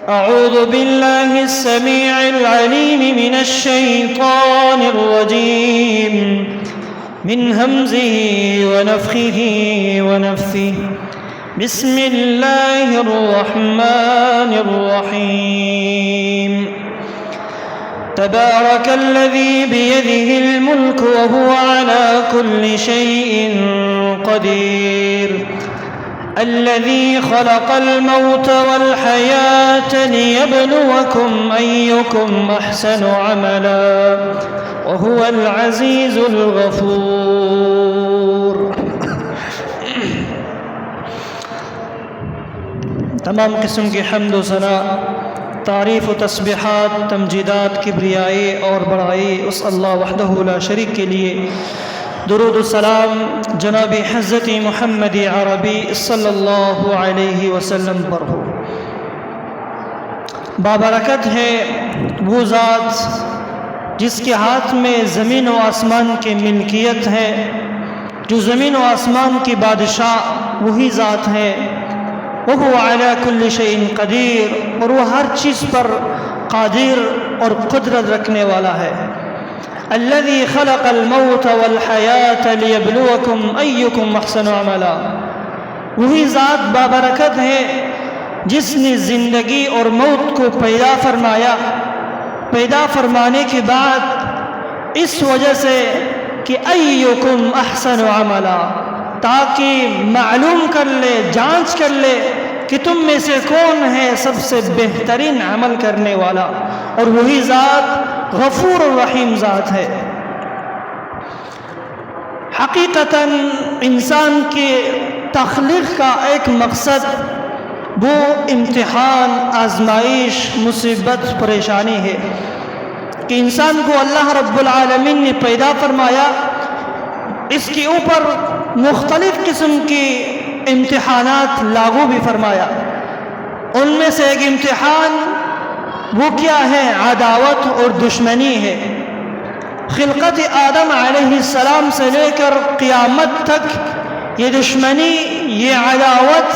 أعوذ بالله السميع العليم من الشيطان الرجيم من همزه ونفخه ونفثه بسم الله الرحمن الرحيم تبارك الذي بيده الملك وهو على كل شيء قدير الذي خلق الموت والحياة ليبلوكم أيكم أحسن عملا وهو العزيز الغفور. تمام قسم کی حمد و ثنا، تعریف و تسبیحات، تمجیدات، کبریائی اور بڑائی اس اللہ وحدہ لا شریک کے لیے. درود و سلام جناب حضرت محمد عربی صلی اللہ علیہ وسلم پر ہو. بابرکت ہے وہ ذات جس کے ہاتھ میں زمین و آسمان کی ملکیت ہے، جو زمین و آسمان کی بادشاہ وہی ذات ہے. وَهُوَ عَلَى كُلِّ شَيْءٍ قَدِيرٌ، اور وہ ہر چیز پر قادر اور قدرت رکھنے والا ہے. الذي خلق الموت والحیات لیبلوکم ایکم احسن عملا، وہی ذات بابرکت ہے جس نے زندگی اور موت کو پیدا فرمایا، پیدا فرمانے کے بعد اس وجہ سے کہ ایکم احسن عملا، تاکہ معلوم کر لے، جانچ کر لے کہ تم میں سے کون ہے سب سے بہترین عمل کرنے والا. اور وہی ذات غفور الرحیم ذات ہے. حقیقتاً انسان کی تخلیق کا ایک مقصد وہ امتحان، آزمائش، مصیبت، پریشانی ہے کہ انسان کو اللہ رب العالمین نے پیدا فرمایا، اس کے اوپر مختلف قسم کی امتحانات لاگو بھی فرمایا. ان میں سے ایک امتحان وہ کیا ہے؟ عداوت اور دشمنی ہے. خلقت آدم علیہ السلام سے لے کر قیامت تک یہ دشمنی، یہ عداوت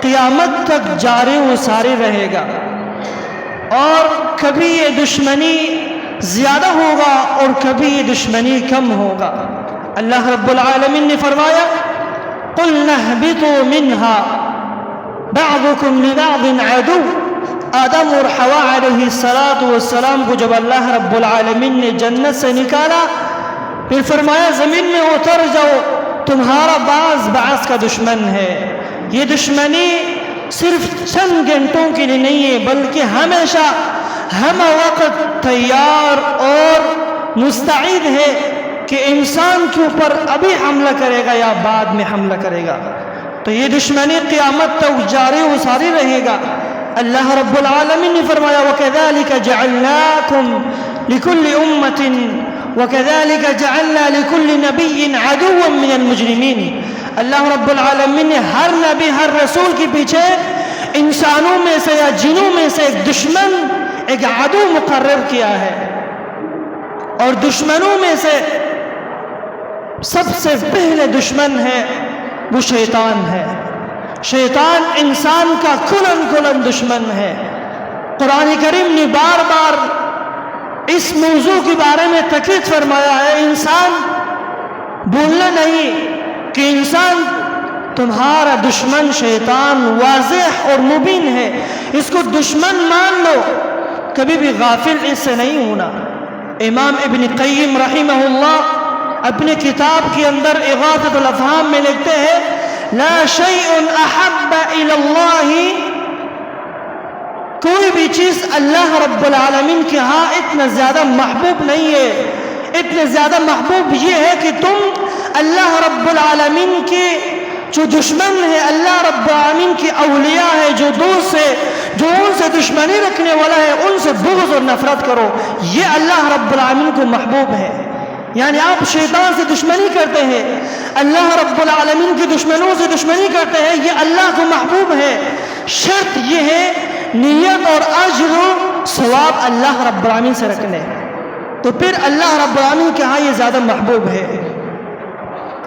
قیامت تک جاری و ساری رہے گا. اور کبھی یہ دشمنی زیادہ ہوگا اور کبھی یہ دشمنی کم ہوگا. اللہ رب العالمین نے فرمایا قُلْنَا اهْبِطُوا مِنْهَا بَعْضُكُمْ لِبَعْضٍ عَدُوٌّ. آدم اور حوا علیہ السلام کو جب اللہ رب العالمین نے جنت سے نکالا، پھر فرمایا زمین میں اتر جاؤ، تمہارا بعض کا دشمن ہے. یہ دشمنی صرف چند گھنٹوں کے لیے نہیں ہے، بلکہ ہمیشہ ہم وقت تیار اور مستعد ہے کہ انسان کے اوپر ابھی حملہ کرے گا یا بعد میں حملہ کرے گا. تو یہ دشمنی قیامت تک جاری و ساری رہے گا. اللہ رب العالمین نے فرمایا وَكَذَلِكَ جَعَلْنَاكُمْ لِكُلِّ أُمَّةٍ وَكَذَلِكَ جَعَلْنَا لِكُلِّ نَبِيٍّ عَدُوًّا مِّنَ الْمُجْرِمِينَ. اللہ رب العالمین نے ہر نبی، ہر رسول کے پیچھے انسانوں میں سے یا جنوں میں سے ایک دشمن، ایک عدو مقرر کیا ہے. اور دشمنوں میں سے سب سے پہلے دشمن ہے وہ شیطان ہے. شیطان انسان کا کھلن دشمن ہے. قرآن کریم نے بار بار اس موضوع کے بارے میں تاکید فرمایا ہے. انسان بھولنا نہیں کہ انسان تمہارا دشمن شیطان واضح اور مبین ہے. اس کو دشمن مان لو، کبھی بھی غافل اس سے نہیں ہونا. امام ابن قیم رحمہ اللہ اپنے کتاب کے اندر اغاثۃ الافہام میں لکھتے ہیں لا شیء احب الی اللہ، کوئی بھی چیز اللہ رب العالمین کے ہاں اتنا زیادہ محبوب نہیں ہے. اتنا زیادہ محبوب یہ ہے کہ تم اللہ رب العالمین کے جو دشمن ہے، اللہ رب العالمین کے اولیاء ہے، جو دوست ہے، جو ان سے دشمنی رکھنے والا ہے، ان سے بغض اور نفرت کرو. یہ اللہ رب العالمین کو محبوب ہے. یعنی آپ شیطان سے دشمنی کرتے ہیں، اللہ رب العالمین کی دشمنوں سے دشمنی کرتے ہیں، یہ اللہ کو محبوب ہے. شرط یہ ہے نیت اور اجر و ثواب اللہ رب العالمین سے رکھنے، تو پھر اللہ رب العالمین کے ہاں یہ زیادہ محبوب ہے.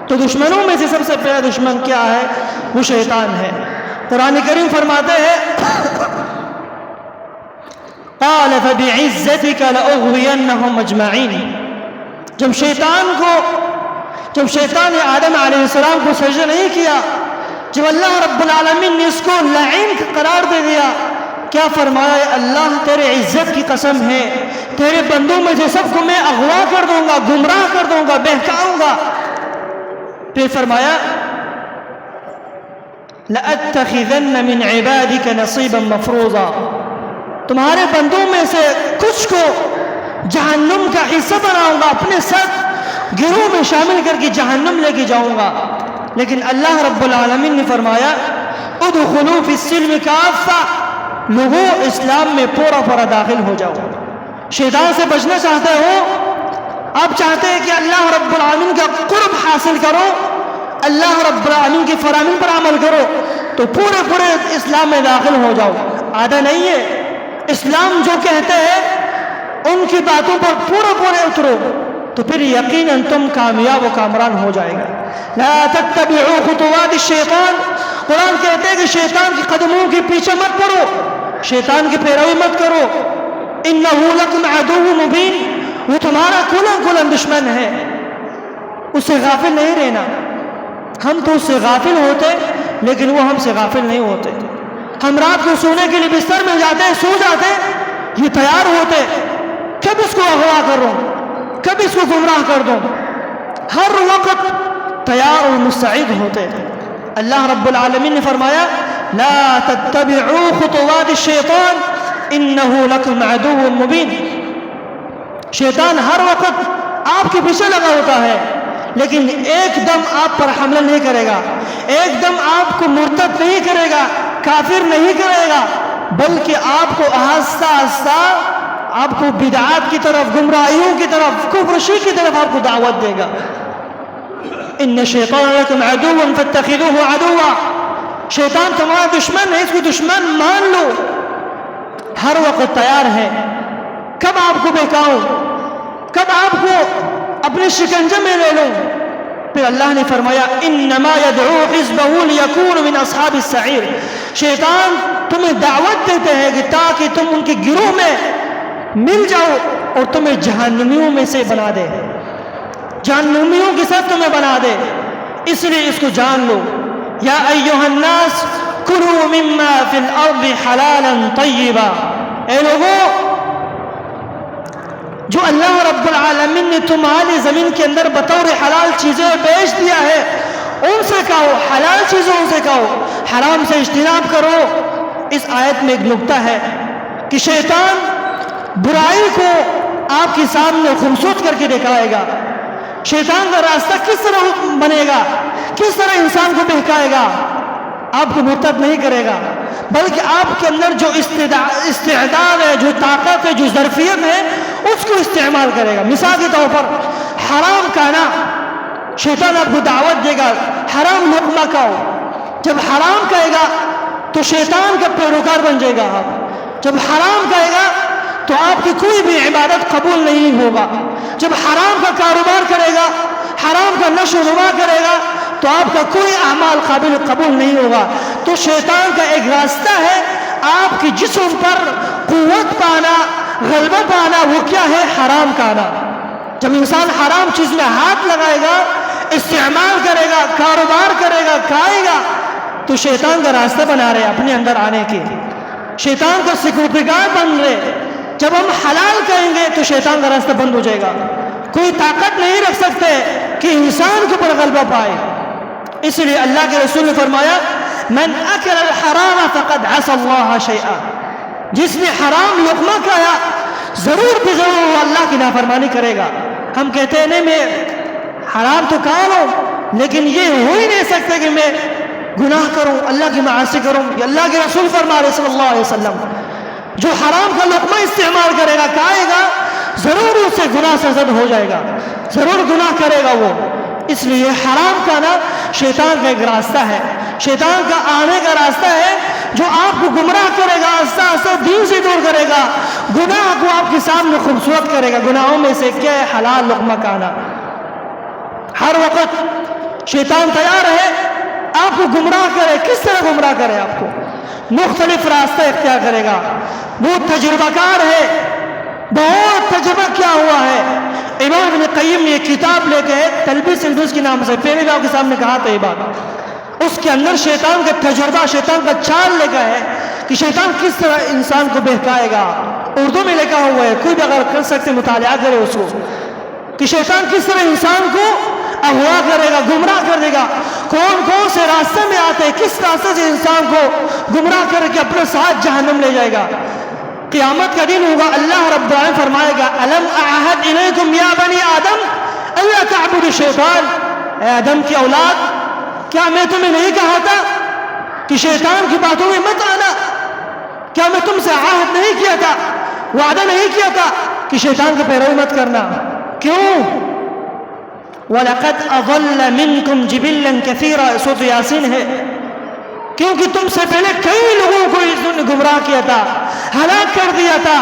تو دشمنوں میں سے سب سے پہلا دشمن کیا ہے؟ وہ شیطان ہے. قرآن کریم فرماتے ہیں فبعزتك لأغوينهم اجمعین۔ جب شیطان نے آدم علیہ السلام کو سجدہ نہیں کیا، جب اللہ رب العالمین نے اس کو لعین قرار دے دیا، کیا فرمایا؟ اللہ تیرے عزت کی قسم ہے، تیرے بندوں میں سے سب کو میں اغوا کر دوں گا، گمراہ کر دوں گا، بہکاؤں گا۔ پھر فرمایا لَأَتَّخِذَنَّ مِنْ عِبَادِكَ نَصِيبًا مَفْرُوضًا، تمہارے بندوں میں سے کچھ کو جہنم کا حصہ بناؤں گا، اپنے ساتھ گروہ میں شامل کر کے جہنم لے کے جاؤں گا۔ لیکن اللہ رب العالمین نے فرمایا ادخلوا فی السلم کافہ، لوگوں اسلام میں پورا داخل ہو جاؤ۔ شیطان سے بچنا چاہتے ہو، آپ چاہتے ہیں کہ اللہ رب العالمین کا قرب حاصل کرو، اللہ رب العالمین کی فرامین پر عمل کرو، تو پورے اسلام میں داخل ہو جاؤ۔ آدھا نہیں ہے، اسلام جو کہتے ہیں ان کی باتوں پر پورے اترو، تو پھر یقیناً تم کامیاب و کامران ہو جائے گا۔ لا تتبعوا خطوات الشیطان، قرآن کہتے ہیں کہ شیطان کے قدموں کے پیچھے مت پڑو، شیطان کی پیروی مت کرو۔ انہ لکم عدو مبین، وہ تمہارا کھلا دشمن ہے، اس سے غافل نہیں رہنا۔ ہم تو اس سے غافل ہوتے، لیکن وہ ہم سے غافل نہیں ہوتے۔ ہم رات کو سونے کے لیے بستر میں جاتے ہیں، سو جاتے ہیں، یہ تیار ہوتے کب اس کو اغوا کروں، کب اس کو گمراہ کر دوں، ہر وقت تیار اور مستعد ہوتے۔ اللہ رب العالمین نے فرمایا لا تتبعوا خطوات الشیطان انہ لکم عدو مبین، شیطان ہر وقت آپ کے پیچھے لگا ہوتا ہے، لیکن ایک دم آپ پر حملہ نہیں کرے گا، ایک دم آپ کو مرتد نہیں کرے گا، کافر نہیں کرے گا، بلکہ آپ کو آہستہ آپ کو بدعات کی طرف، گمراہیوں کی طرف، کفر شرک کی طرف آپ کو دعوت دے گا۔ ان الشیطان لکم عدو فاتخذوه عدوا، شیطان تمہارا دشمن ہے، اس کو دشمن مان لو، ہر وقت تیار ہے، کب آپ کو بہکاؤں، کب آپ کو اپنے شکنجے میں لے لوں۔ پھر اللہ نے فرمایا انما یدعو حزبہ لیکون من اصحاب السعیر، شیطان تمہیں دعوت دیتے ہیں کہ تاکہ تم ان کے گروہ میں مل جاؤ اور تمہیں جہنمیوں میں سے بنا دے، جہنمیوں کے ساتھ تمہیں بنا دے۔ اس لیے اس کو جان لو، یا ایھا الناس کلوا مما فی الارض حلالا طیبا، اے لوگوں جو اللہ رب العالمین نے تمہاری زمین کے اندر بطور حلال چیزیں بیچ دیا ہے، ان سے کہو، حلال چیزوں سے کہو، حرام سے اجتناب کرو۔ اس آیت میں ایک نکتہ ہے کہ شیطان برائی کو آپ کے سامنے خوبصورت کر کے دکھائے گا۔ شیطان کا راستہ کس طرح بنے گا، کس طرح انسان کو بہکائے گا، آپ کو مرتد نہیں کرے گا، بلکہ آپ کے اندر جو استعداد ہے، جو طاقت ہے، جو ظرفیت ہے، اس کو استعمال کرے گا۔ مثال کے طور پر حرام کھانا، شیطان آپ کو دعوت دے گا حرام لقمہ کھاؤ، جب حرام کہے گا تو شیطان کا پیروکار بن جائے گا آپ، جب حرام کہے گا تو آپ کی کوئی بھی عبادت قبول نہیں ہوگا، جب حرام کا کاروبار کرے گا، حرام کا نشو و نما کرے گا تو آپ کا کوئی اعمال قابل قبول نہیں ہوگا۔ تو شیطان کا ایک راستہ ہے آپ کے جسم پر قوت پانا، غلبہ پانا، وہ کیا ہے؟ حرام کھانا۔ جب انسان حرام چیز میں ہاتھ لگائے گا، استعمال کرے گا، کاروبار کرے گا، کھائے گا، تو شیطان کا راستہ بنا رہے اپنے اندر آنے کے، شیطان کا سیکورٹی گارڈ بن رہے۔ جب ہم حلال کہیں گے تو شیطان کا راستہ بند ہو جائے گا، کوئی طاقت نہیں رکھ سکتے کہ انسان کے اوپر غلبہ پائے۔ اس لیے اللہ کے رسول نے فرمایا من اکل الحرام فقد عصى اللہ شیئا، جس نے حرام لقمہ کھایا ضرور بھی ضرور وہ اللہ کی نافرمانی کرے گا۔ ہم کہتے ہیں نہیں میں حرام تو کھا لوں، لیکن یہ ہو ہی نہیں سکتا کہ میں گناہ کروں، اللہ کی معاصی کروں۔ یہ اللہ کے رسول فرما رہے صلی اللہ علیہ وسلم، جو حرام کا لقمہ استعمال کرے گا، کھائے گا، ضرور اس سے گناہ سے زد ہو جائے گا، ضرور گناہ کرے گا وہ۔ اس لیے حرام کھانا شیطان کا ایک راستہ ہے، شیطان کا آنے کا راستہ ہے جو آپ کو گمراہ کرے گا، آہستہ آہستہ دین سے دور کرے گا، گناہ کو آپ کے سامنے خوبصورت کرے گا۔ گناہوں میں سے کیا ہے؟ حلال لقمہ کھانا۔ ہر وقت شیطان تیار ہے آپ کو گمراہ کرے۔ کس طرح گمراہ کرے آپ کو؟ مختلف راستہ اختیار کرے گا. وہ تجربہ کار ہے, بہت تجربہ کیا ہوا ہے. امام ابن قیم نے ایک کتاب لے کے تلبیس البس کے نام سے, پہلے بھی آپ کے سامنے کہا تھا یہ بات, اس کے اندر شیطان کا تجربہ, شیطان کا چال لکھا ہے کہ شیطان کس طرح انسان کو بہکائے گا. اردو میں لکھا ہوا ہے, کوئی بھی اگر کر سکتے مطالعہ کرے اس کو, کہ شیطان کس طرح انسان کو اغوا کرے گا, گمراہ کر دے گا. کون کون سے راستے میں آتے ہیں, کس راستے سے انسان کو گمراہ کر کے اپنے ساتھ جہنم لے جائے گا. قیامت کا دن ہوگا, اللہ رب العالمین فرمائے گا الم اعہد الیکم یا بنی آدم الا تعبدوا الشیطان, اے آدم کی اولاد, کیا میں تمہیں نہیں کہا تھا کہ شیطان کی باتوں میں مت آنا؟ کیا میں تم سے عہد نہیں کیا تھا, وعدہ نہیں کیا تھا کہ شیطان کی پیروی مت کرنا؟ کیوں؟ وَلَقَدْ أَضَلَّ مِنْكُمْ جِبِلًّا كَثِيرًا, سورۃ یاسین ہے. کیونکہ تم سے پہلے کئی لوگوں کو اس نے گمراہ کیا تھا, ہلاک کر دیا تھا.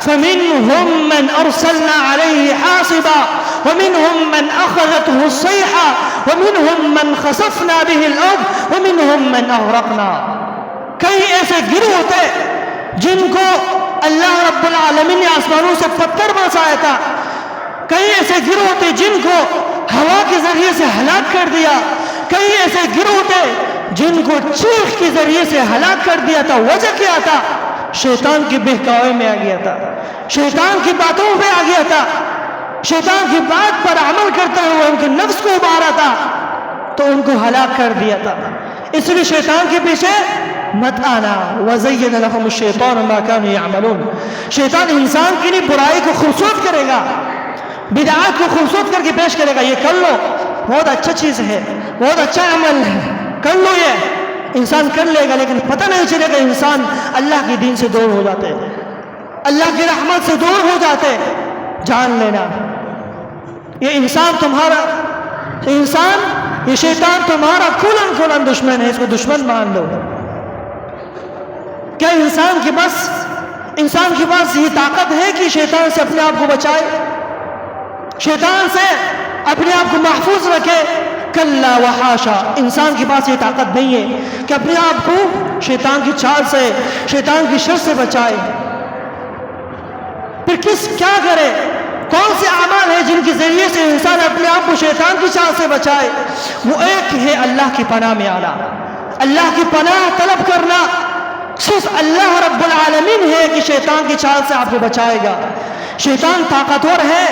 فَمِنْهُمْ مَنْ أَرْسَلْنَا عَلَيْهِ حَاصِبًا وَمِنْهُمْ مَنْ أَخَذَتْهُ الصَّيْحَةُ وَمِنْهُمْ مَنْ خَسَفْنَا بِهِ الْأَرْضَ وَمِنْهُمْ مَنْ أَغْرَقْنَا. کئی ایسے گروہ تھے جن کو اللہ رب العالمین نے آسمانوں سے پتھر برسایا تھا. کئی ایسے گروہ تھے جن کو ہوا کے ذریعے سے ہلاک کر دیا. کئی ایسے گروہ تھے جن کو چیخ کے ذریعے سے ہلاک کر دیا تھا. وجہ کیا تھا؟ شیطان کی بہکاوے میں آ گیا تھا, شیطان کی باتوں میں آ گیا تھا, شیطان کی بات پر عمل کرتے ہوئے ان کے نفس کو ابھارا تھا تو ان کو ہلاک کر دیا تھا. اس لیے شیطان کے پیچھے مت آنا. وَزَيَّنَ لَهُمُ الشَّيْطَانُ مَا كَانُوا يَعْمَلُونَ. شیطان انسان کی لیے برائی کو خوبصورت کرے گا, بدعات کو خوبصورت کر کے پیش کرے گا. یہ کر لو, بہت اچھا چیز ہے, بہت اچھا عمل ہے, کر لو. یہ انسان کر لے گا, لیکن پتہ نہیں چلے گا انسان اللہ کے دین سے دور ہو جاتے, اللہ کی رحمت سے دور ہو جاتے. جان لینا, یہ انسان تمہارا, یہ شیطان تمہارا کھلن دشمن ہے, اس کو دشمن مان لو. کیا انسان کے پاس یہ طاقت ہے کہ شیطان سے اپنے آپ کو بچائے, شیطان سے اپنے آپ کو محفوظ رکھے؟ کلا وحاشا, انسان کے پاس یہ طاقت نہیں ہے کہ اپنے آپ کو شیطان کی چال سے, شیطان کی شر سے بچائے. پھر کیا کرے؟ کون سے اعمال ہیں جن کے ذریعے سے انسان اپنے آپ کو شیطان کی چال سے بچائے؟ وہ ایک ہے اللہ کی پناہ میں آنا, اللہ کی پناہ طلب کرنا. صرف اللہ رب العالمین ہے کہ شیطان کی چال سے آپ کو بچائے گا. شیطان طاقتور ہے,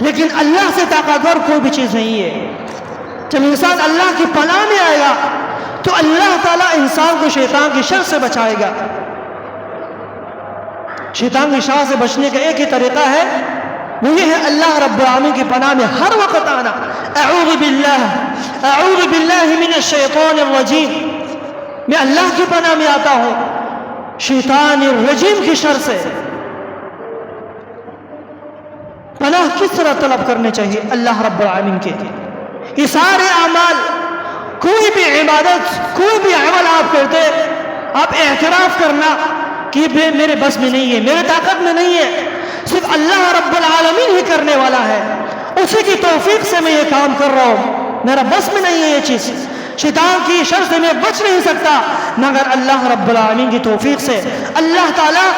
لیکن اللہ سے طاقتور کوئی بھی چیز نہیں ہے. جب انسان اللہ کی پناہ میں آئے گا تو اللہ تعالیٰ انسان کو شیطان کی شر سے بچائے گا. شیطان کی شر سے بچنے کا ایک ہی طریقہ ہے, وہ یہ ہے اللہ رب العالمین کی پناہ میں ہر وقت آنا. اعوذ باللہ من الشیطان الرجیم, میں اللہ کی پناہ میں آتا ہوں شیطان الرجیم کی شر سے. پناہ کس طرح طلب کرنے چاہیے اللہ رب العالمین کے؟ یہ سارے اعمال, کوئی بھی عبادت, کوئی بھی عمل آپ کرتے, آپ اعتراف کرنا کہ میرے بس میں نہیں ہے, میرے طاقت میں نہیں ہے, صرف اللہ رب العالمین ہی کرنے والا ہے. اسی کی توفیق سے میں یہ کام کر رہا ہوں, میرا بس میں نہیں ہے یہ چیز. شیطان کی شر سے میں بچ نہیں سکتا مگر اللہ رب العالمین کی توفیق سے. اللہ تعالیٰ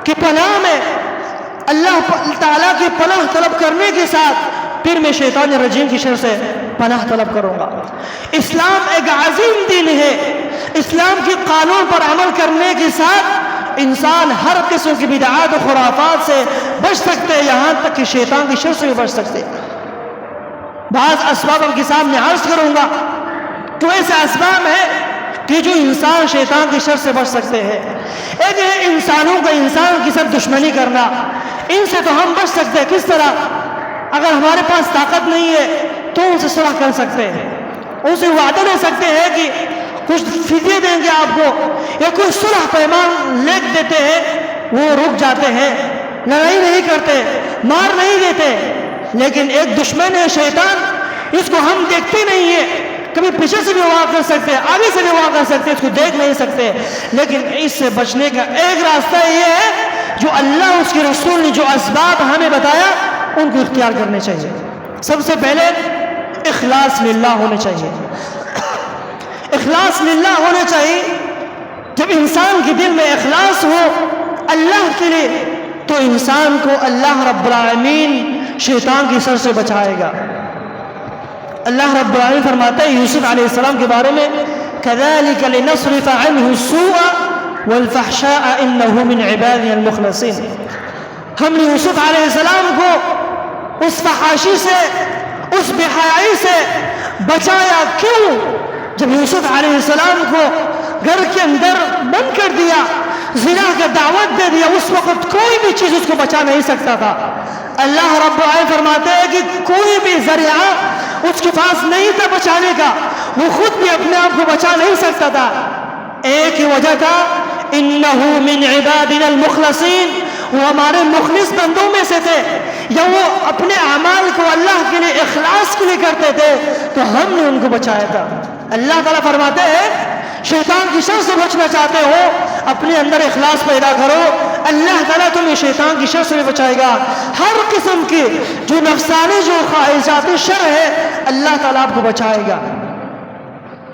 کی پناہ میں, اللہ تعالیٰ کی پناہ طلب کرنے کے ساتھ پھر میں شیطان الرجیم کی شر سے پناہ طلب کروں گا. اسلام ایک عظیم دین ہے. اسلام کے قانون پر عمل کرنے کے ساتھ انسان ہر قسم کی بدعات و خرافات سے بچ سکتے, یہاں تک کہ شیطان کی شر سے بھی بچ سکتے. بعض اسباب کے سامنے عرض کروں گا تو ایسے اسباب ہے کہ جو انسان شیطان کی شر سے بچ سکتے ہیں. ایک ہے انسانوں کا انسان کے ساتھ دشمنی کرنا, ان سے تو ہم بچ سکتے ہیں. کس طرح؟ اگر ہمارے پاس طاقت نہیں ہے تو ان سے صلح کر سکتے ہیں, ان سے وعدہ لے سکتے ہیں کہ کچھ فدیے دیں گے آپ کو, یا کوئی صلح پیمان لکھ دیتے ہیں, وہ رک جاتے ہیں, لڑائی نہیں کرتے, مار نہیں دیتے. لیکن ایک دشمن ہے شیطان, اس کو ہم دیکھتے نہیں ہیں, کبھی پیچھے سے بھی وار کر سکتے ہیں, آگے سے بھی وار کر سکتے ہیں, اس کو دیکھ نہیں سکتے. لیکن اس سے بچنے کا ایک راستہ یہ ہے جو اللہ اس کے رسول نے جو اسباب ہمیں بتایا ان کو اختیار کرنے چاہیے. سب سے پہلے اخلاص للہ ہونے چاہیے. اخلاص للہ ہونے چاہیے. جب انسان کے دل میں اخلاص ہو اللہ کے لیے تو انسان کو اللہ رب العالمین شیطان کی شر سے بچائے گا۔ اللہ رب العالمین فرماتے ہیں یوسف علیہ السلام کے بارے میں كَذَلِكَ لِنَصْرِفَ عَنْهُ السُّوءَ وَالْفَحْشَاءَ إِنَّهُ مِنْ عِبَادِنَا الْمُخْلَصِينَ، ہم نے یوسف علیہ السلام کو اس فحاشی سے، اس بے حیائی سے بچایا۔ کیوں؟ جب یوسف علیہ السلام کو گھر کے اندر بند کر دیا، زنا کا دعوت دے دیا، اس وقت کوئی بھی چیز اس کو بچا نہیں سکتا تھا۔ اللہ رب العالمین فرماتے ہیں کہ کوئی بھی ذریعہ اس کے پاس نہیں تھا بچانے کا، وہ خود بھی اپنے آپ کو بچا نہیں سکتا تھا۔ ایک ہی وجہ تھا انہو من عبادنا المخلصین، وہ ہمارے مخلص بندوں میں سے تھے، یا وہ اپنے اعمال کو اللہ کے لیے اخلاص کے لیے کرتے تھے تو ہم نے ان کو بچایا تھا۔ اللہ تعالیٰ فرماتے ہیں شیطان کی شر سے بچنا چاہتے ہو اپنے اندر اخلاص پیدا کرو، اللہ تعالیٰ تمہیں شیطان کی شر سے بھی بچائے گا۔ ہر قسم کی جو نفسانی جو خواہشاتی شر ہے اللہ تعالیٰ آپ کو بچائے گا۔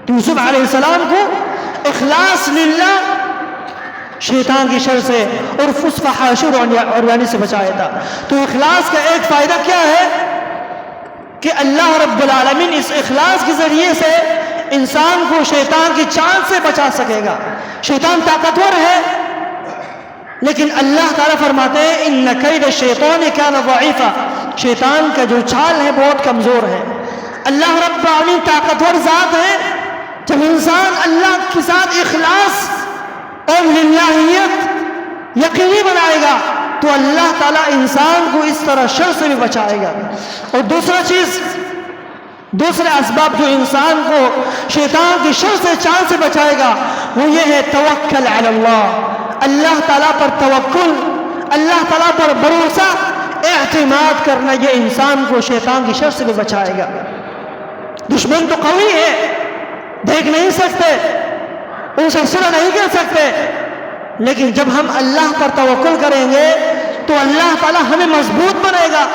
یوسف علیہ السلام کو اخلاص للہ شیطان کی شر سے اور اس فحاشی اور عریانی سے بچایا تھا۔ تو اخلاص کا ایک فائدہ کیا ہے کہ اللہ رب العالمین اس اخلاص کے ذریعے سے انسان کو شیطان کی چال سے بچا سکے گا۔ شیطان طاقتور ہے لیکن اللہ تعالیٰ فرماتے ہیں ان کید الشیطان کان ضعیفا، شیطان کا جو چال ہے بہت کمزور ہے۔ اللہ رب العالمین طاقتور ذات ہے۔ جب انسان اللہ کے ساتھ اخلاص اور للہیت یقینی بنائے گا تو اللہ تعالیٰ انسان کو اس طرح شر سے بھی بچائے گا۔ اور دوسرے اسباب جو انسان کو شیطان کی شر سے چال سے بچائے گا وہ یہ ہے توکل علی اللہ، اللہ تعالیٰ پر توکل، اللہ تعالیٰ پر بھروسہ، اعتماد کرنا، یہ انسان کو شیطان کی شر سے بھی بچائے گا۔ دشمن تو قوی ہے، دیکھ نہیں سکتے، ان سے صلح نہیں کر سکتے، لیکن جب ہم اللہ پر توکل کریں گے تو اللہ تعالیٰ ہمیں مضبوط بنائے گا۔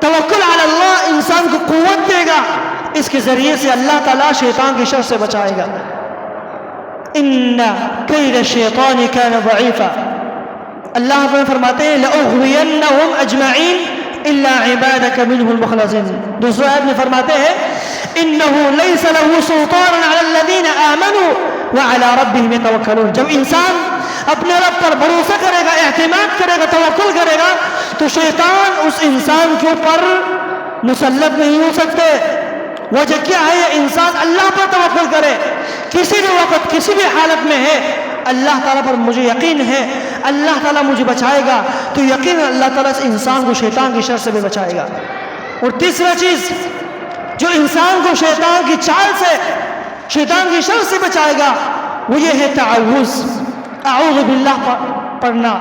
توکل علی اللہ انسان کو قوت دے گا، اس کے ذریعے سے اللہ تعالیٰ شیطان کی شر سے بچائے گا۔ ان کید الشیطان کان ضعیفا، اللہ تعالیٰ فرماتے ہیں لأغوینہم اجمعین الا عبادک منهم المخلصین۔ دوسرے آیت میں فرماتے ہیں انه ليس له سلطان على الذين آمنوا وعلى ربهم يتوکلون۔ جب انسان اپنے رب پر بھروسہ کرے گا، اعتماد کرے گا، توکل کرے گا تو شیطان اس انسان کے اوپر مسلط نہیں ہو سکتے۔ وجہ کیا ہے؟ انسان اللہ پر توکل کرے، کسی بھی وقت کسی بھی حالت میں ہے اللہ تعالیٰ پر مجھے یقین ہے اللہ تعالیٰ مجھے بچائے گا، تو یقین اللہ تعالیٰ اس انسان کو شیطان کی شر سے بھی بچائے گا۔ اور تیسرا چیز جو انسان کو شیطان کی چال سے، شیطان کی شر سے بچائے گا وہ یہ ہے تعوذ، اعوذ باللہ پڑھنا،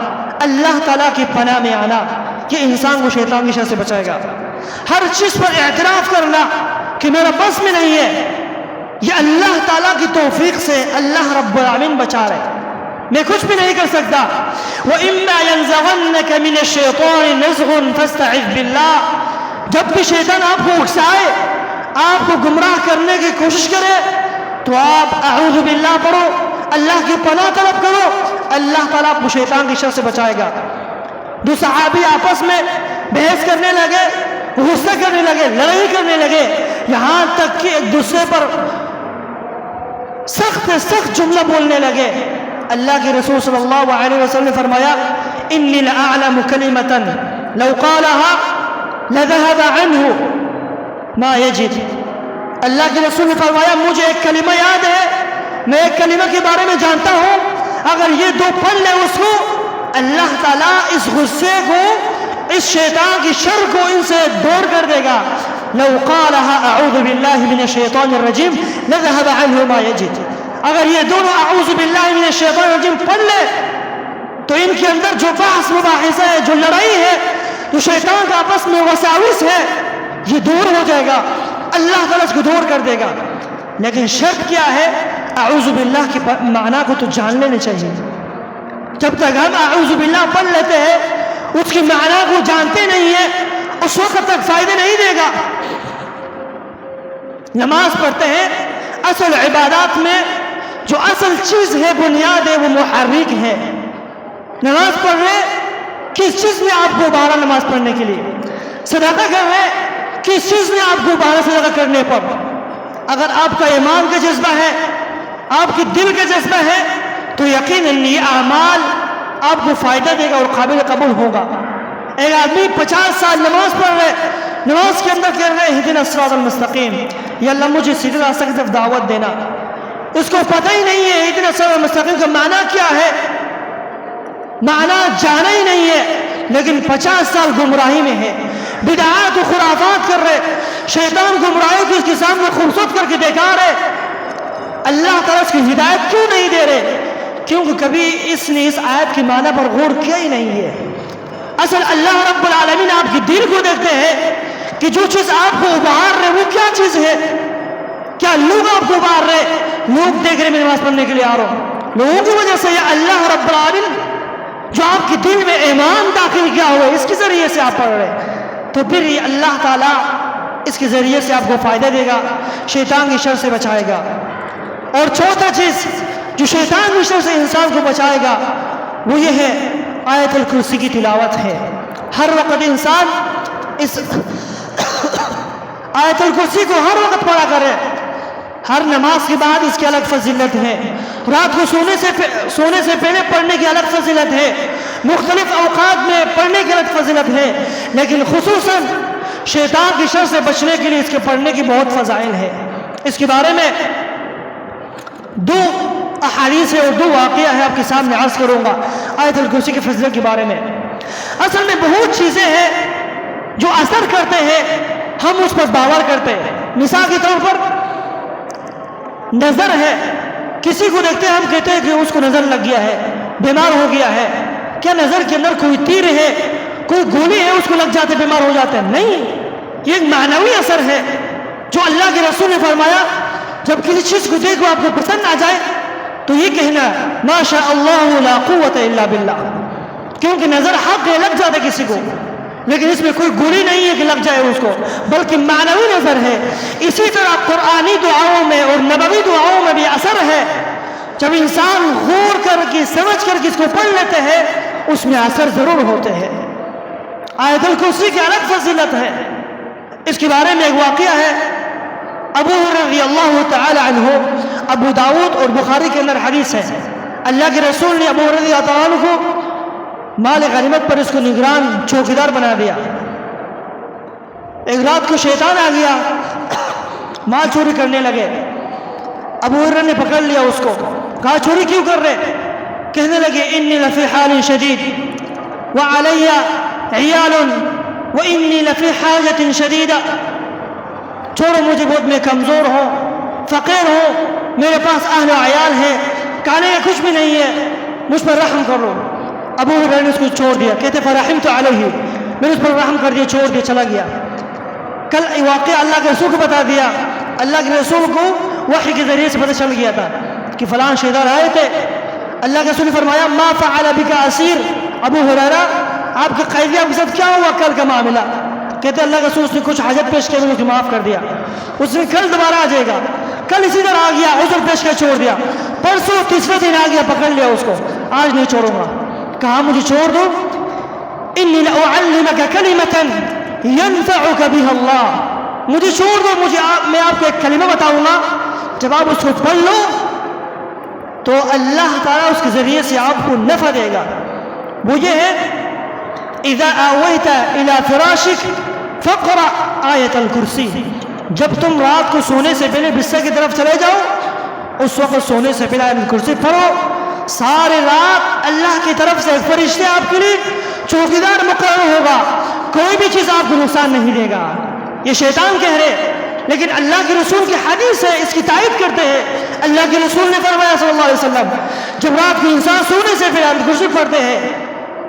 اللہ تعالیٰ کی پناہ میں آنا، یہ انسان کو شیطان کی شر سے بچائے گا۔ ہر چیز پر اعتراف کرنا کہ میرا بس میں نہیں ہے، یہ اللہ تعالیٰ کی توفیق سے اللہ رب العالمین بچا رہے، میں کچھ بھی نہیں کر سکتا۔ وَإِمَّا يَنزَغَنَّكَ مِنَ الشَّيْطَانِ نَزْغٌ فَاسْتَعِذْ بِاللَّهِ، جب بھی شیطان آپ کو اکسائے، آپ کو گمراہ کرنے کی کوشش کرے تو آپ اعوذ باللہ پڑھو، اللہ کی پناہ طلب کرو، اللہ تعالیٰ آپ کو شیطان کی شر سے بچائے گا۔ دو صحابی آپس میں بحث کرنے لگے، غصہ کرنے لگے، لڑائی کرنے لگے، یہاں تک کہ ایک دوسرے پر سخت جملہ بولنے لگے۔ اللہ کے رسول صلی اللہ علیہ وسلم نے فرمایا انی لأعلم کلمۃ لو قالها لذهب عنه ما یجد۔ اللہ کے رسول نے فرمایا مجھے ایک کلمہ یاد ہے، میں ایک کلمہ کے بارے میں جانتا ہوں، اگر یہ دو پڑھ لے اس کو اللہ تعالیٰ اس غصے کو، اس شیطان کی شر کو ان سے دور کر دے گا۔ لو قالها اعوذ باللہ من الشیطان الرجیم لذهب عنه ما یجد، اگر یہ دونوں اعوذ باللہ من الشیطان الرجیم پڑھ لے تو ان کے اندر جو بحث مباحثہ ہے، جو لڑائی ہے، جو شیطان کا آپس میں وساوس ہے، یہ دور ہو جائے گا، اللہ تعالیٰ اس کو دور کر دے گا۔ لیکن شرط کیا ہے؟ اعوذ باللہ کے معنی کو تو جان لینے چاہیے۔ جب تک ہم اعوذ باللہ پڑھ لیتے ہیں اس کے معنی کو جانتے نہیں ہیں اس وقت تک فائدہ نہیں دے گا۔ نماز پڑھتے ہیں، اصل عبادات میں جو اصل چیز ہے، بنیاد ہے، وہ محرک ہے۔ نماز پڑھ رہے، کس چیز نے آپ کو ابھارا نماز پڑھنے کے لیے؟ صدقہ کر رہے، کس چیز نے آپ کو ابھارا صدقہ کرنے پر؟ اگر آپ کا ایمان کا جذبہ ہے، آپ کی دل کا جذبہ ہے، تو یقیناً یہ اعمال آپ کو فائدہ دے گا اور قابل قبول ہوگا۔ ایک آدمی 50 سال نماز پڑھ رہے، نماز کے اندر کہہ رہے اہدنا الصراط المستقیم، یا اللہ مجھے سیدھے راستے کی طرف دعوت دینا۔ اس کو پتہ ہی نہیں ہے اہدنا الصراط المستقیم کا معنی کیا ہے، معنی جانا ہی نہیں ہے، لیکن 50 سال گمراہی میں ہے، بدعات و خرافات کر رہے، شیطان گمراہی کو اس کے سامنے خوبصورت کر کے دکھا رہے۔ اللہ تعالیٰ اس کی ہدایت کیوں نہیں دے رہے؟ کیونکہ کبھی اس نے اس آیت کی معنی پر غور کیا ہی نہیں ہے۔ اصل اللہ رب العالمین آپ کی دل کو دیکھتے ہیں کہ جو چیز آپ کو ابھار رہے وہ کیا چیز ہے۔ کیا لوگ آپ کو ابھار رہے؟ لوگ دیکھ رہے میں نماز پڑھنے کے لیے آ رہا ہوں، لوگوں کی وجہ سے، یا اللہ رب العالمین جو آپ کے دل میں ایمان داخل کیا ہوا ہے اس کے ذریعے سے آپ پڑھ رہے، تو پھر یہ اللہ تعالیٰ اس کے ذریعے سے آپ کو فائدہ دے گا، شیطان کی شر سے بچائے گا۔ اور چوتھا چیز جو شیطان کی شر سے انسان کو بچائے گا وہ یہ ہے آیت الکرسی کی تلاوت ہے۔ ہر وقت انسان اس آیت الکرسی کو ہر وقت پڑھا کرے، ہر نماز کے بعد اس کی الگ فضیلت ہے، رات کو سونے سے پہلے پڑھنے کی الگ فضیلت ہے، مختلف اوقات میں پڑھنے کی الگ فضیلت ہے، لیکن خصوصاً شیطان کی شر سے بچنے کے لیے اس کے پڑھنے کی بہت فضائل ہے۔ اس کے بارے میں 2 احادیث ہے اور 2 واقعہ ہے آپ کے سامنے عرض کروں گا آیت الکرسی کی فضیلت کے بارے میں۔ اصل میں بہت چیزیں ہیں جو اثر کرتے ہیں، ہم اس پر باور کرتے ہیں۔ مثال کے طور پر نظر ہے، کسی کو دیکھتے ہیں ہم کہتے ہیں کہ اس کو نظر لگ گیا ہے، بیمار ہو گیا ہے۔ کیا نظر کے اندر کوئی تیر ہے، کوئی گولی ہے اس کو لگ جاتے بیمار ہو جاتے ہیں؟ نہیں، یہ ایک معنوی اثر ہے جو اللہ کے رسول نے فرمایا جب کسی چیز کو دیکھو آپ کو پسند آ جائے تو یہ کہنا ما شاء اللہ لا قوت الا باللہ، کیونکہ نظر حق ہے، لگ جاتا کسی کو، لیکن اس میں کوئی گولی نہیں ہے کہ لگ جائے اس کو، بلکہ معنوی نظر ہے۔ اسی طرح قرآنی دعاؤں میں اور نبوی دعاؤں میں بھی اثر ہے، جب انسان غور کر کے سمجھ کر کے اس کو پڑھ لیتے ہیں اس میں اثر ضرور ہوتے ہیں۔ آیت الکرسی کی الگ فضیلت ہے۔ اس کے بارے میں ایک واقعہ ہے، ابو ہریرہ رضی اللہ تعالی عنہ، ابو داؤد اور بخاری کے اندر حدیث ہے، اللہ کے رسول نے ابو ہریرہ رضی اللہ تعالی عنہ کو مال غنیمت پر اس کو نگران چوکیدار بنا دیا۔ ایک رات کو شیطان آ گیا، مال چوری کرنے لگے، ابو ہریرہ نے پکڑ لیا اس کو، کہا چوری کیوں کر رہے؟ کہنے لگے انی لفی حال شدید وعلی عیال وانی لفی حاجت شدیدہ، چھوڑو مجھے، بہت میں کمزور ہوں، فقیر ہوں، میرے پاس اہل و عیال ہے، کھانے کا کچھ بھی نہیں ہے، مجھ پر رحم کرو۔ ابو ہریرہ نے اس کو چھوڑ دیا، کہتے فرحمت علیہ، میں نے اس پر رحم کر دیا، چھوڑ دیا، چلا گیا۔ کل واقعہ اللہ کے رسول کو بتا دیا، اللہ کے رسول کو وحی کے ذریعے سے پتہ چل گیا تھا کہ فلاں شیطان آئے تھے۔ اللہ کے رسول نے فرمایا ما فعل بک اسیر، ابو ہریرہ آپ کے قیدی آپ کے ساتھ کیا ہوا کل کا معاملہ؟ کہتے اللہ کے رسول اس نے کچھ حاجت پیش کی، میں نے اسے معاف کر دیا، اس نے کل دوبارہ آ جائے گا، کل اسی طرح آ گیا، عذر پیش کر چھوڑ دیا، پرسوں تیسرے دن آ گیا، پکڑ لیا اس کو، آج نہیں چھوڑوں گا، کہا مجھے چھوڑ دو، انی لأعلمک کلمۃ ینفعک بها اللہ، مجھے چھوڑ دو، میں آپ کو ایک کلمہ بتاؤں گا، جب آپ اس کو پڑھ لو تو اللہ تعالیٰ اس کے ذریعے سے آپ کو نفع دے گا۔ وہ یہ ہے اذا آویت الى فراشک فقرأ آیت الکرسی، جب تم رات کو سونے سے پہلے بستر کی طرف چلے جاؤ اس وقت سونے سے پہلے آیت الکرسی پڑھو، سارے رات اللہ کی طرف سے ایک فرشتے آپ کے لیے چوکیدار مقرر ہوگا، کوئی بھی چیز آپ کو نقصان نہیں دے گا۔ یہ شیطان کہہ رہے، لیکن اللہ کے رسول کی حدیث ہے، اس کی تائید کرتے ہیں۔ اللہ کے رسول نے فرمایا صلی اللہ علیہ وسلم جب رات کو انسان سونے سے پہلے آیت الکرسی پڑھتے ہیں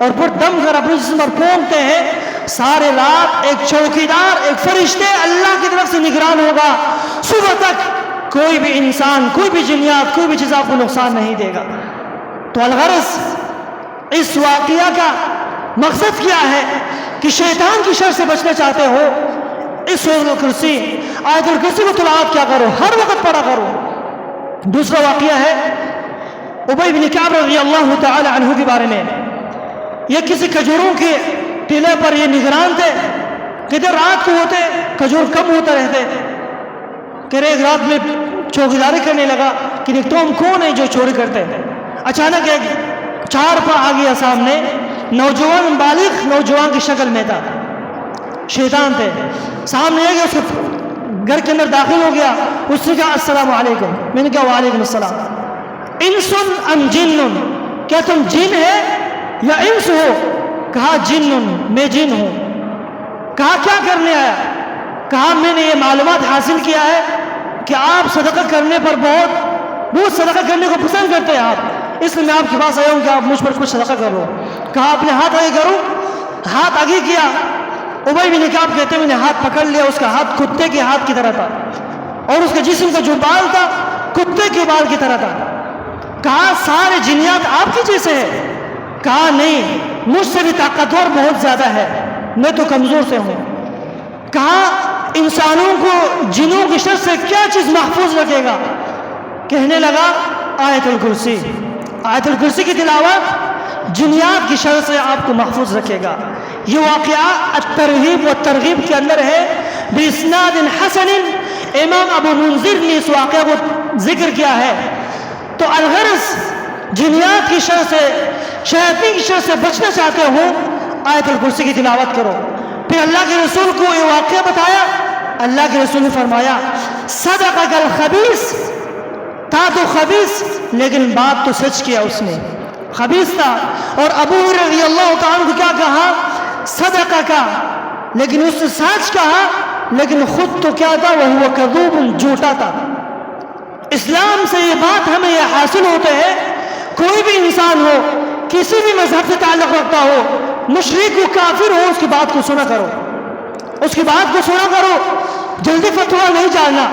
اور پھر دم کر اپنے جسم پر پھونکتے ہیں، سارے رات ایک چوکیدار، ایک فرشتے اللہ کی طرف سے نگران ہوگا، صبح تک کوئی بھی انسان، کوئی بھی جنیات، کوئی بھی چیز آپ کو نقصان نہیں دے گا۔ تو الغرض اس واقعہ کا مقصد کیا ہے کہ شیطان کی شر سے بچنا چاہتے ہو، اس سورۃ الکرسی، آیت الکرسی کو تلاوت کیا کرو، ہر وقت پڑھا کرو۔ دوسرا واقعہ ہے ابی بن کعب رضی اللہ تعالی عنہ کے بارے میں، یہ کسی کھجوروں کے ٹیلے پر یہ نگران تھے، کہتے رات کو ہوتے کھجور کم ہوتا رہتے، کہ ایک رات میں چوکیداری کرنے لگا کہ تم کون ہے جو چوری کرتے ہیں؟ اچانک ایک چار پا آ گیا سامنے، نوجوان بالغ نوجوان کی شکل میں تھا، شیطان تھے، سامنے آ گیا، اس کے گھر کے اندر داخل ہو گیا، اس نے کہا السلام علیکم، میں نے کہا وعلیکم السلام، انس ام جن، کیا تم جن ہے یا انس ہو؟ کہا جن، میں جن ہوں۔ کہا کیا کرنے آیا؟ کہا میں نے یہ معلومات حاصل کیا ہے کہ آپ صدقہ کرنے پر بہت صدقہ کرنے کو پسند کرتے ہیں آپ، اس لیے میں آپ کے پاس آیا ہوں کہ آپ مجھ پر کچھ صدقہ کرو۔ کہا اپنے ہاتھ آگے کرو، ہاتھ آگے کیا، ابی بن کعب کہتے ہیں میں نے ہاتھ پکڑ لیا، اس کا ہاتھ کتے کے ہاتھ کی طرح تھا، اور اس کے جسم کا جو بال تھا کتے کے بال کی طرح تھا۔ کہا سارے جنیات آپ کی جیسے ہے؟ کہا نہیں، مجھ سے بھی طاقتور بہت زیادہ ہے، میں تو کمزور سے ہوں۔ کہا انسانوں کو جنوں کی شر سے کیا چیز محفوظ رکھے گا؟ کہنے لگا آیت الکرسی، آیت الکرسی کی تلاوت جنیات کی شر سے آپ کو محفوظ رکھے گا۔ یہ واقعہ الترغیب و ترغیب کے اندر ہے، باسناد حسن، امام ابو منذر نے اس واقعہ کو ذکر کیا ہے۔ تو الغرض جنیات کی شر سے، شیاطین کی شر سے بچنا چاہتے ہو، آیت الکرسی کی تلاوت کرو۔ پھر اللہ کے رسول کو یہ واقعہ بتایا، اللہ کے رسول نے فرمایا صدقک الخبیث، تھا تو خبیث لیکن بات تو سچ کیا اس نے، خبیث تھا۔ اور ابو ہریرہ رضی اللہ تعالیٰ عنہ کو کیا کہا؟ صدقک، لیکن اس نے سچ کہا، لیکن خود تو کیا تھا؟ وہ کذوب، جھوٹا تھا۔ اسلام سے یہ بات ہمیں یہ حاصل ہوتے ہے، کوئی بھی انسان ہو، کسی بھی مذہب سے تعلق رکھتا ہو، مشرک و کافر ہو، اس کی بات کو سنا کرو، اس کی بات کو سنا کرو، جلدی فتویٰ نہیں جاننا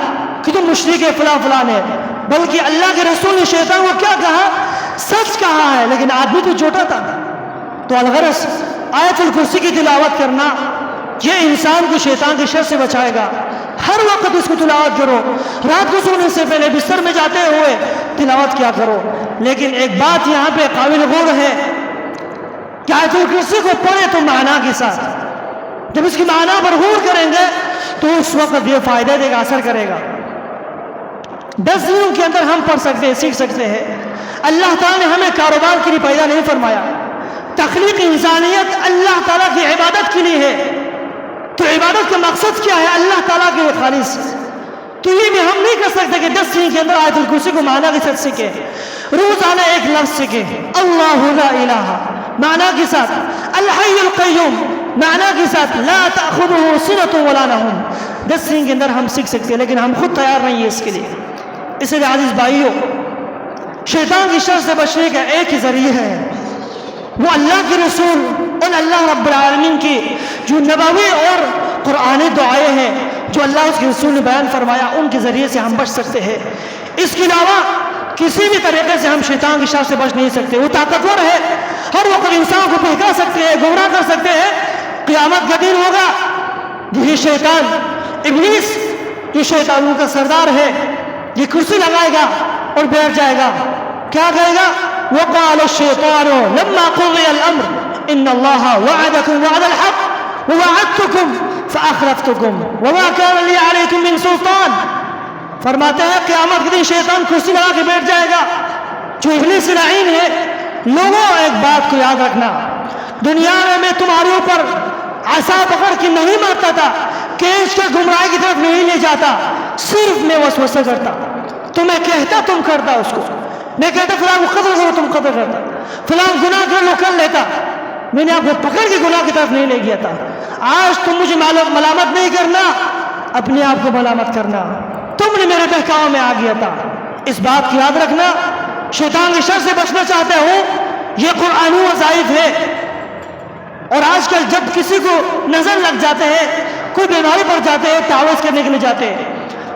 کہ تم مشرک ہے فلاں فلاں ہے، بلکہ اللہ کے رسول نے شیطان کو کیا کہا؟ سچ کہا ہے، لیکن آدمی تو جھوٹا تھا۔ تو الغرض آیت الکرسی کی تلاوت کرنا یہ انسان کو شیطان کی شر سے بچائے گا۔ ہر وقت اس کو تلاوت کرو، رات کو سونے سے پہلے بستر میں جاتے ہوئے تلاوت کیا کرو۔ لیکن ایک بات یہاں پہ قابل غور ہے کہ آیت الکرسی کو پڑھے تو معنی کے ساتھ، جب اس کی معنی پر غور کریں گے تو اس وقت یہ فائدہ دے گا، اثر کرے گا۔ 10 دنوں کے اندر ہم پڑھ سکتے ہیں، سیکھ سکتے ہیں۔ اللہ تعالیٰ نے ہمیں کاروبار کے لیے پیدا نہیں فرمایا، تخلیق انسانیت اللہ تعالیٰ کی عبادت کے لیے ہے۔ تو عبادت کا مقصد کیا ہے؟ اللہ تعالیٰ کے لیے خالص۔ تو یہ بھی ہم نہیں کر سکتے کہ 10 دن کے اندر آیت الکرسی کو معنی کے ساتھ سیکھیں، روزانہ ایک لفظ سیکھیں، اللہ لا الہ معنی کے ساتھ، الحی القیوم معنی کے ساتھ، لا تأخذہ سنۃ ولا نوم۔ 10 دن کے اندر ہم سیکھ سکتے ہیں، لیکن ہم خود تیار نہیں ہیں اس کے لیے۔ اس لیے عزیز بھائیو، شیطان کی شر سے بچنے کا ایک ہی ذریعہ ہے، وہ اللہ کے رسول اور اللہ رب العالمین کی جو نبوی اور قرآنی دعائیں ہیں جو اللہ اس کے رسول نے بیان فرمایا، ان کے ذریعے سے ہم بچ سکتے ہیں۔ اس کے علاوہ کسی بھی طریقے سے ہم شیطان کی شر سے بچ نہیں سکتے۔ وہ طاقتور ہے، ہر وقت انسان کو بہکا سکتے ہیں، گمراہ کر سکتے ہیں۔ قیامت کا دن ہوگا، یہ شیطان ابلیس، یہ شیطانوں کا سردار ہے، یہ کرسی لگائے گا اور بیٹھ جائے گا، کیا کہے گا؟ وقال الشیطان لما قضی الامر ان اللہ وعدکم وعد الحق ووعدتکم فاخلفتکم وما کان لی علیکم من سلطان۔ فرماتے ہیں قیامت کے دن شیطان کرسی لگا کے بیٹھ جائے گا، جو ابلیس لعین ہے۔ لوگوں ایک بات کو یاد رکھنا، دنیا میں میں تمہارے اوپر عصا پکڑ کے نہیں مارتا تھا، کیش کے گمراہی کی طرف نہیں لے جاتا، صرف میں وسوسہ کرتا، تو میں کہتا تم کرتا، اس کو میں کہتا فلاں کو قتل کرو تم قتل کرتا، فلاں گناہ کر لو کر لیتا، میں نے آپ کو پکڑ کے گناہ کی طرف نہیں لے گیا تھا۔ آج تم مجھے ملامت نہیں کرنا، اپنے آپ کو ملامت کرنا، تم نے میرے بہکاؤ میں آ گیا تھا۔ اس بات کی یاد رکھنا، شیطان کی شر سے بچنا چاہتے ہو، یہ قرآنی وظائف ہے۔ اور آج کل جب کسی کو نظر لگ جاتے ہیں، کوئی بیماری پڑ جاتے ہیں، تعویذ کرنے کے لیے جاتے ہیں،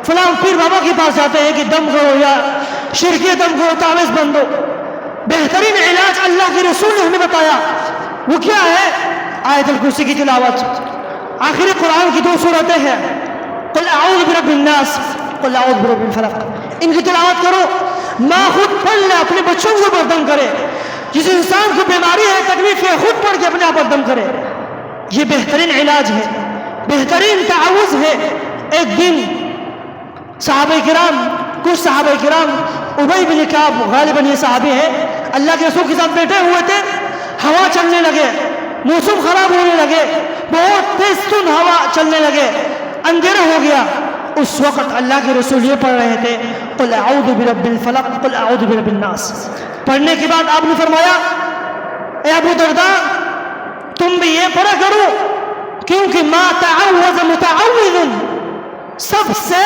فلاں پیر بابا کے پاس جاتے ہیں کہ دم کرو یا شرکی دم کرو، تعویذ بندو۔ بہترین علاج اللہ کے رسول نے ہمیں بتایا، وہ کیا ہے؟ آیت الکرسی کی تلاوت۔ آخری قرآن کی 2 سورتیں ہیں، قل اعوذ برب الناس، قل اعوذ برب الفلق، ان کی تلاوت کرو۔ ماں خود پڑھ لے اپنے بچوں کو اوپر دم کرے. جس انسان کو بیماری ہے تکلیف ہے خود پڑھ کے اپنے آپ پر دم کرے. یہ بہترین علاج ہے, بہترین تعوذ ہے. ایک دن صحابہ کرام, کچھ صحابہ کرام, ابی بن کعب غالباً یہ صحابی ہے, اللہ کے رسول کے ساتھ بیٹھے ہوئے تھے. ہوا چلنے لگے, موسم خراب ہونے لگے, بہت تیز تند ہوا چلنے لگے, اندھیرا ہو گیا. اس وقت اللہ کے رسول یہ پڑھ رہے تھے قل اعوذ برب الفلق قل اعوذ برب الناس. پڑھنے کے بعد آپ نے فرمایا اے ابو درداء تم بھی یہ پڑھا کرو, کیونکہ ما تعوذ متعوذ, سب سے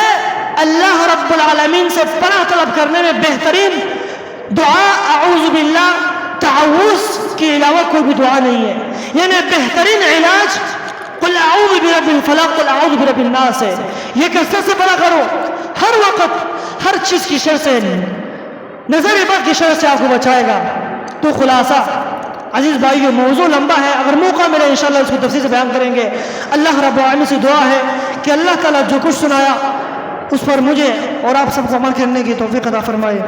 اللہ رب العالمین سے پناہ طلب کرنے میں بہترین دعا اعوذ باللہ, تعوذ کے علاوہ کوئی بھی دعا نہیں ہے. یعنی بہترین علاج قل اعوذ برب الفلق قل اعوذ برب الناس ہے. یہ کثرت سے پڑھا کرو, ہر وقت ہر چیز کی شر سے, نظر بد کی شر سے آپ کو بچائے گا. تو خلاصہ عزیز بھائیو, موضوع لمبا ہے, اگر موقع ملے انشاءاللہ اس کو تفصیل سے بیان کریں گے. اللہ رب العالمین سے دعا ہے کہ اللہ تعالیٰ جو کچھ سنایا اس پر مجھے اور آپ سب کو عمل کرنے کی توفیق عطا فرمائے.